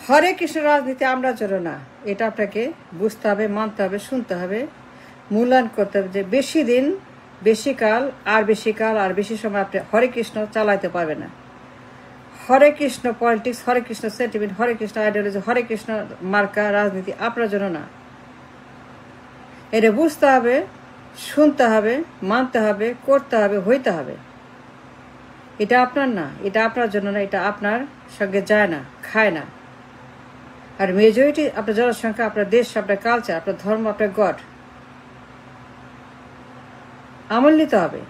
হরে কৃষ্ণ রাজনীতি আমরা জন্য না, এটা আপনাকে বুঝতে হবে, মানতে হবে, শুনতে হবে, মূল্যায়ন করতে হবে যে বেশি দিন, বেশি কাল, আর বেশি কাল, আর বেশি সময় আপনি হরে কৃষ্ণ চালাইতে পারবেন না। হরে কৃষ্ণ পলিটিক্স, হরে কৃষ্ণ সেন্টিমেন্ট, হরে কৃষ্ণ আইডিওলজি, হরে কৃষ্ণ মার্কা রাজনীতি আপনার জন্য না। এটা বুঝতে হবে, শুনতে হবে, মানতে হবে, করতে হবে, হইতে হবে। এটা আপনার না, এটা আপনার জন্য না, এটা আপনার সঙ্গে যায় না, খায় না। আর মেজরিটি আপনার জনসংখ্যা, আপনার দেশ, আপনার কালচার, আপনার ধর্ম, আপনার গড আমল নিতে হবে।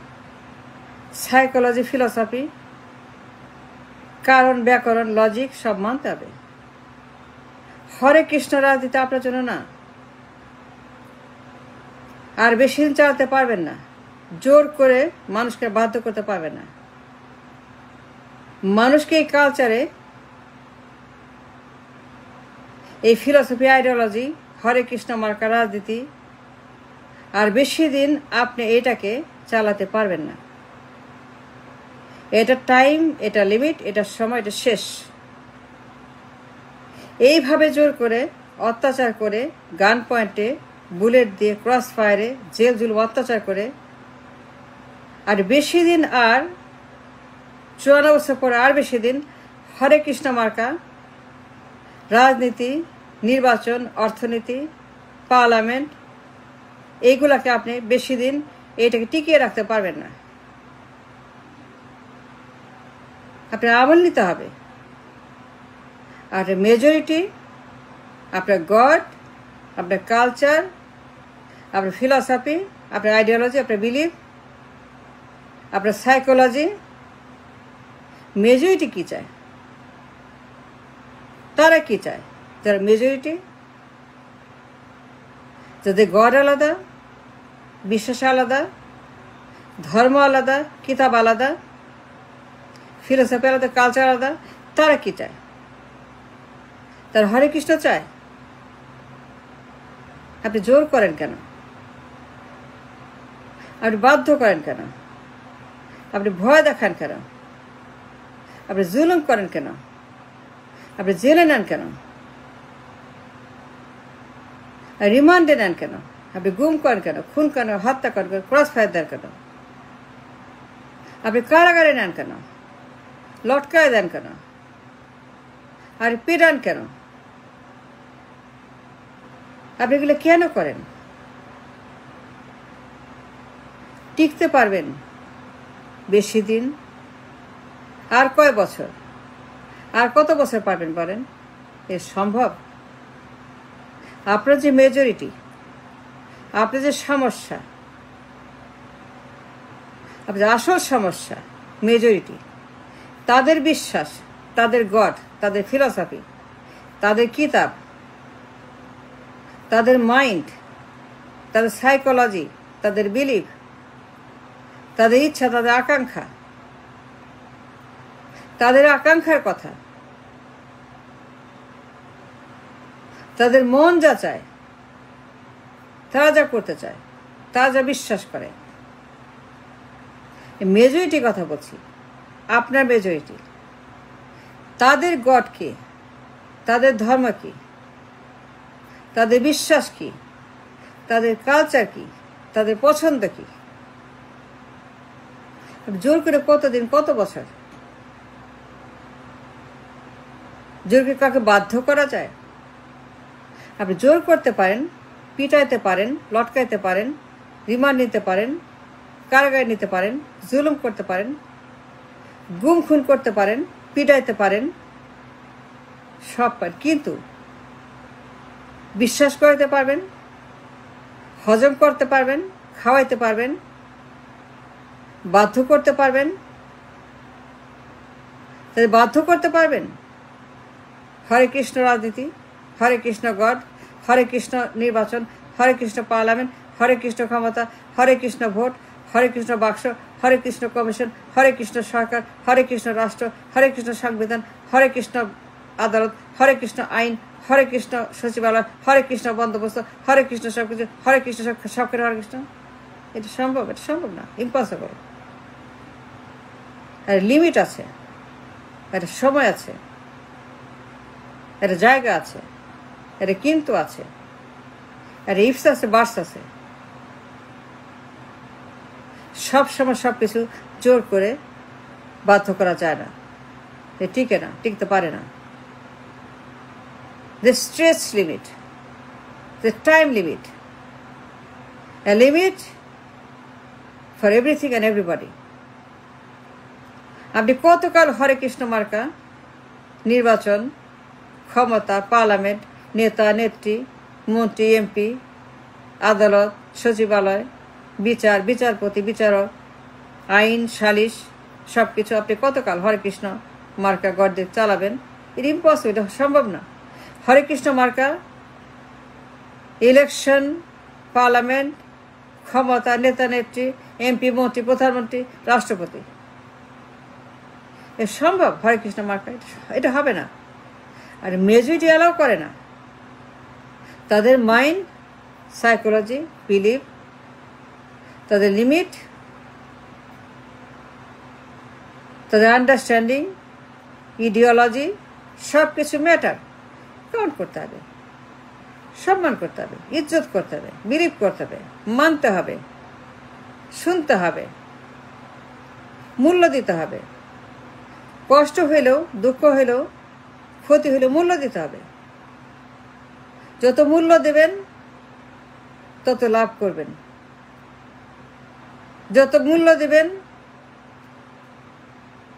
সাইকোলজি, ফিলসফি, কারণ, ব্যাকরণ, লজিক সব মানতে হবে। হরে কৃষ্ণ রাজনীতি আপনার জন্য না। আর বেশি দিন চালাতে পারবেন না, জোর করে মানুষকে বাধ্য করতে পারবেন না। মানুষকে এই কালচারে, এই ফিলসফি, আইডিওলজি, হরে কৃষ্ণ মার্কা রাজনীতি আর বেশি দিন আপনি এটাকে চালাতে পারবেন না। এটা টাইম, এটা লিমিট, এটা সময়, এটা শেষ। এইভাবে জোর করে, অত্যাচার করে, গান পয়েন্টে, বুলেট দিয়ে, ক্রস ফায়ারে, জেল জুল অত্যাচার করে আর বেশি দিন, আর 54 বছর পরে আর বেশি দিন হরে কৃষ্ণ মার্কা রাজনীতি, নির্বাচন, অর্থনীতি, পার্লামেন্ট, এইগুলাকে আপনি বেশি দিন এটাকে টিকিয়ে রাখতে পারবেন না। আপনার আমল নিতে হবে। আর মেজরিটি, আপনার গড, আপনার কালচার, আপনার ফিলসফি, আপনার আইডিওলজি, আপনার বিলিফ, আপনার সাইকোলজি, মেজরিটি কি চায়, তারা কি চায়? যারা মেজরিটি, যাদের গড আলাদা, বিশ্বাস আলাদা, ধর্ম আলাদা, কিতাব আলাদা, ফিলসফি আলাদা, কালচার আলাদা, তারা কি চায়? তারা হরে কৃষ্ণ চায়। আপনি জোর করেন কেন? আপনি বাধ্য করেন কেন? আপনি ভয় দেখান কেন? আপনি জুলুম করেন কেন? আপনি জেলে নেন কেন? রিমান্ডে নেন কেন? আপনি গুম করেন কেন? খুন কেন? হত্যা করেন কেন? ক্রস ফায়ার দেন কেন? আপনি কারাগারে নেন কেন? লটকায় দেন কেন? আর পিটান কেন? আপনি এগুলো কেন করেন? টিকতে পারবেন বেশি দিন? আর কয় বছর? আর কত বছর পারবেন বলেন? এ সম্ভব? আপনার যে মেজরিটি, আপনার যে সমস্যা, আপনার আসল সমস্যা মেজরিটি, তাদের বিশ্বাস, তাদের গড, তাদের ফিলসফি, তাদের কিতাব, তাদের মাইন্ড, তাদের সাইকোলজি, তাদের বিলিফ, তাদের ইচ্ছা, তাদের আকাঙ্ক্ষা, তাদের আকাঙ্ক্ষার কথা, তাদের মন যা চায়, তারা যা করতে চায়, তারা যা বিশ্বাস করে, মেজরিটি কথা বলছি, আপনার মেজরিটি, তাদের গড কি, তাদের ধর্ম কি, তাদের বিশ্বাস কি, তাদের কালচার কি, তাদের পছন্দ কি? জোর করে কতদিন, কত বছর? জোর করে কাউকে বাধ্য করা যায়? আপনি জোর করতে পারেন, পিটাইতে পারেন, লটকাইতে পারেন, রিমান্ড নিতে পারেন, কারাগারে নিতে পারেন, জুলুম করতে পারেন, গুম খুন করতে পারেন, পিটাইতে পারেন, সব পারেন, কিন্তু বিশ্বাস করাতে পারবেন, হজম করতে পারবেন, খাওয়াইতে পারবেন, বাধ্য করতে পারবেন, তাদের বাধ্য করতে পারবেন? হরে কৃষ্ণ রাজনীতি, হরে কৃষ্ণ গড, হরে কৃষ্ণ নির্বাচন, হরে কৃষ্ণ পার্লামেন্ট, হরে কৃষ্ণ ক্ষমতা, হরে কৃষ্ণ ভোট, হরে কৃষ্ণ বাক্স, হরে কৃষ্ণ কমিশন, হরে কৃষ্ণ সরকার, হরে কৃষ্ণ রাষ্ট্র, হরে কৃষ্ণ সংবিধান, হরে কৃষ্ণ আদালত, হরে কৃষ্ণ আইন, হরে কৃষ্ণ সচিবালয়, হরে কৃষ্ণ বন্দোবস্ত, হরে কৃষ্ণ সবকিছু, হরে কৃষ্ণ সবকিছু, হরে কৃষ্ণ। এটা সম্ভব? এটা সম্ভব না, ইম্পসিবল। আর লিমিট আছে, একটা সময় আছে। একটা জায়গা আছে, একটা কিন্তু আছে, একটা ইফস আছে, বার্স আছে। সবসময় সব কিছু জোর করে বাধ্য করা যায় না, টিকে না, টিকতে পারে না। The stretch limit, the time limit, a limit for everything and everybody. আপনি কতকাল হরে কৃষ্ণ মার্কা, নির্বাচন, ক্ষমতা, পার্লামেন্ট, নেতা নেত্রী, মন্ত্রী, এমপি, আদালত, সচিবালয়, বিচার, বিচারপতি, বিচারক, আইন, সালিশ, সব কিছু আপনি কতকাল হরে কৃষ্ণ মার্কা গড় চালাবেন? ইট ইম্পসিবল, এটা সম্ভব না। হরে কৃষ্ণ মার্কা ইলেকশন, পার্লামেন্ট, ক্ষমতা, নেতা নেত্রী, এমপি, মন্ত্রী, প্রধানমন্ত্রী, রাষ্ট্রপতি, এ সম্ভব হরে কৃষ্ণ মার্কা? এটা হবে না। আর মেজরিটি অ্যালাউ করে না। তাদের মাইন্ড, সাইকোলজি, বিলিভ, তাদের লিমিট, তাদের আন্ডারস্ট্যান্ডিং, ইডিওলজি, সব কিছু ম্যাটার। কাউন্ট করতে হবে, সম্মান করতে হবে, ইজ্জত করতে হবে, বিলিভ করতে হবে, মানতে হবে, শুনতে হবে, মূল্য দিতে হবে। কষ্ট হইলেও, দুঃখ হইলেও, ক্ষতি হইলেও মূল্য দিতে হবে। যত মূল্য দেবেন তত লাভ করবেন। যত মূল্য দেবেন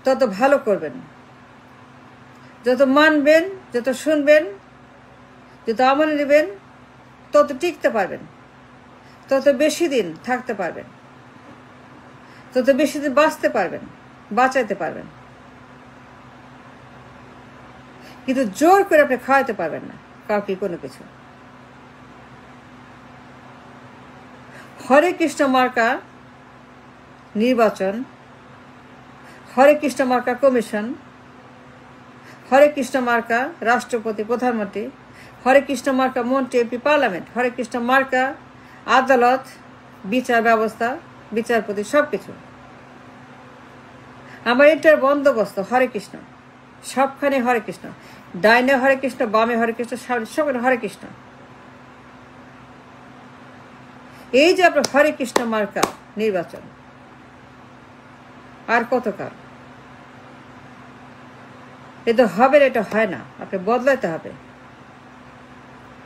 তত ভালো করবেন। যত মানবেন, যত শুনবেন, যত আমলে নেবেন, তত টিকতে পারবেন, তত বেশি দিন থাকতে পারবেন, তত বেশি দিন বাঁচতে পারবেন, বাঁচাইতে পারবেন। কিন্তু জোর করে আপনি খাওয়াতে পারবেন না কাউকে কোনো কিছু। হরে কৃষ্ণ মার্কা নির্বাচন, হরে কৃষ্ণ মার্কা কমিশন, হরে কৃষ্ণ মার্কা রাষ্ট্রপতি, প্রধানমন্ত্রী, হরে কৃষ্ণ মার্কা মন্ত্রী, এমপি, পার্লামেন্ট, হরে কৃষ্ণ মার্কা আদালত, বিচার ব্যবস্থা, বিচারপতি, সব কিছু। আমার এটার বন্দোবস্ত হরে কৃষ্ণ, সবখানে হরে কৃষ্ণ, ডাইনে হরে কৃষ্ণ, বামে হরে কৃষ্ণ, সবখানে হরে কৃষ্ণ। এই যে আপনার হরে কৃষ্ণ মার্কা নির্বাচন, আর কতকাল? এটা হবে না, এটা হয় না। আপনি বদলাতে হবে।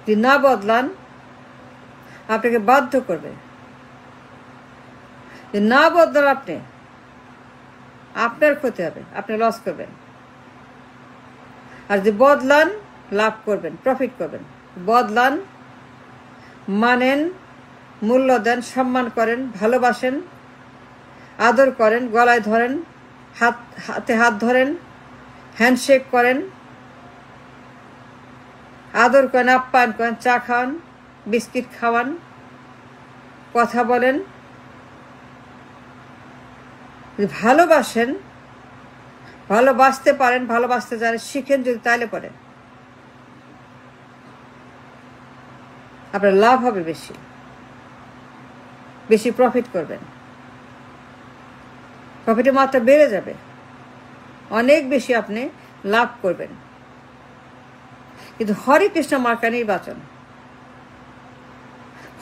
যদি না বদলান আপনাকে বাধ্য করবে। যদি না বদলান আপনি, আপনার ক্ষতি হবে, আপনি লস করবেন। আর যদি বদলান লাভ করবেন, প্রফিট করবেন। বদলান, মানেন, মূল্য দেন, সম্মান করেন, ভালোবাসেন, আদর করেন, গলায় ধরেন, হাতে হাত ধরেন, হ্যান্ডশেক করেন, আদর করেন, আপ্যায়ন করেন, চা খাওয়ান, বিস্কিট খাওয়ান, কথা বলেন। ভালোবাসেন, ভালোবাসতে পারেন, ভালোবাসতে জানেন, শিখেন যদি, তাইলে পরে আপনার লাভ হবে, বেশি বেশি প্রফিট করবেন। প্রফিটের মাত্রা বেড়ে যাবে, অনেক বেশি আপনি লাভ করবেন। কিন্তু হরে কৃষ্ণ মার্কা নির্বাচন,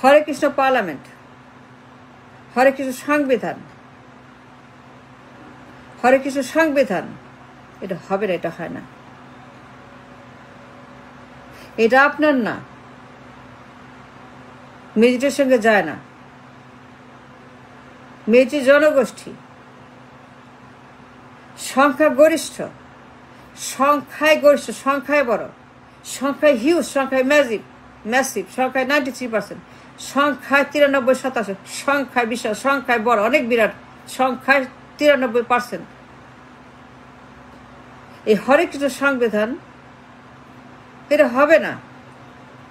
হরে কৃষ্ণ পার্লামেন্ট, হরে কৃষ্ণ সংবিধান, হরে কৃষ্ণ সংবিধান, এটা হবে না, এটা হয় না। এটা আপনার না, মেজিটের সঙ্গে যায় না। মেজি জনগোষ্ঠী, সংখ্যা গরিষ্ঠ, সংখ্যায় গরিষ্ঠ, সংখ্যায় বড়, সংখ্যায় হিউজ, সংখ্যায় ম্যাসিভ, সংখ্যায় 93%, সংখ্যায় 93%, সংখ্যায় বিশাল, সংখ্যায় বড়, অনেক বিরাট, সংখ্যায় 93%। এই হরে কৃষ্ণ সংবিধান, এটা হবে না,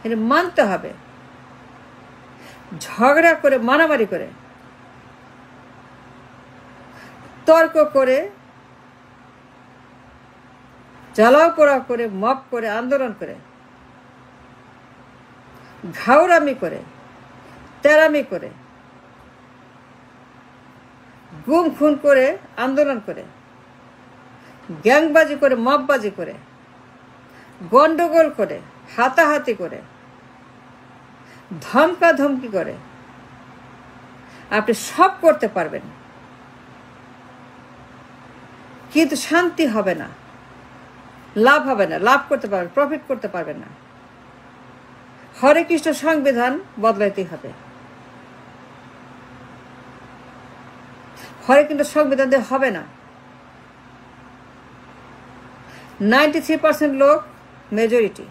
এটা মানতে হবে। ঝগড়া করে, মারামারি করে, তর্ক করে, জ্বালাও পোড়া করে, মপ করে, আন্দোলন করে, ঘাউরামি করে, তেরামি করে, গুম খুন করে, আন্দোলন করে, গ্যাংবাজি করে, মপবাজি করে, গন্ডগোল করে, হাতাহাতি করে, ধমকাধমকি করে আপনি সব করতে পারবেন, কিন্তু শান্তি হবে না, লাভ হবে না, লাভ করতে পারবেন, প্রফিট করতে পারবেন না। হরে কৃষ্ণ সংবিধান বদলাইতেই হবে। হরে কৃষ্ণ সংবিধান দিয়ে হবে না। 93% লোক মেজরিটি।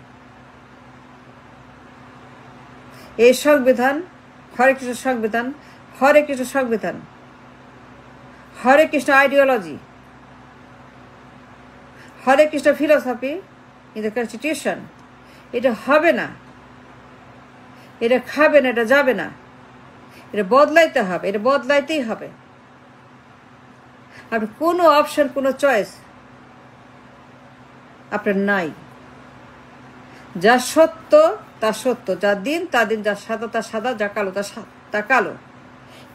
এই সংবিধান, হরে কৃষ্ণ সংবিধান, হরে কৃষ্ণ সংবিধান, Hare Krishna ideology, Hare Krishna philosophy in the constitution, এটা হবে না, এটা খাবে না, এটা যাবে না, এটা বদলাইতে হবে, এটা বদলাইতেই হবে। আপনার কোনো অপশন, কোনো চয়েস আপনার নাই। যা সত্য তা সত্য, যা দিন তা দিন, যা সাদা তা সাদা, যা কালো তা কালো।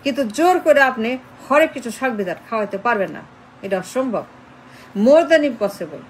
কিন্তু জোর করে আপনি হরে কিছু সংবিধান খাওয়াইতে পারবেন না, এটা অসম্ভব, মোর দ্যান ইম্পসিবল।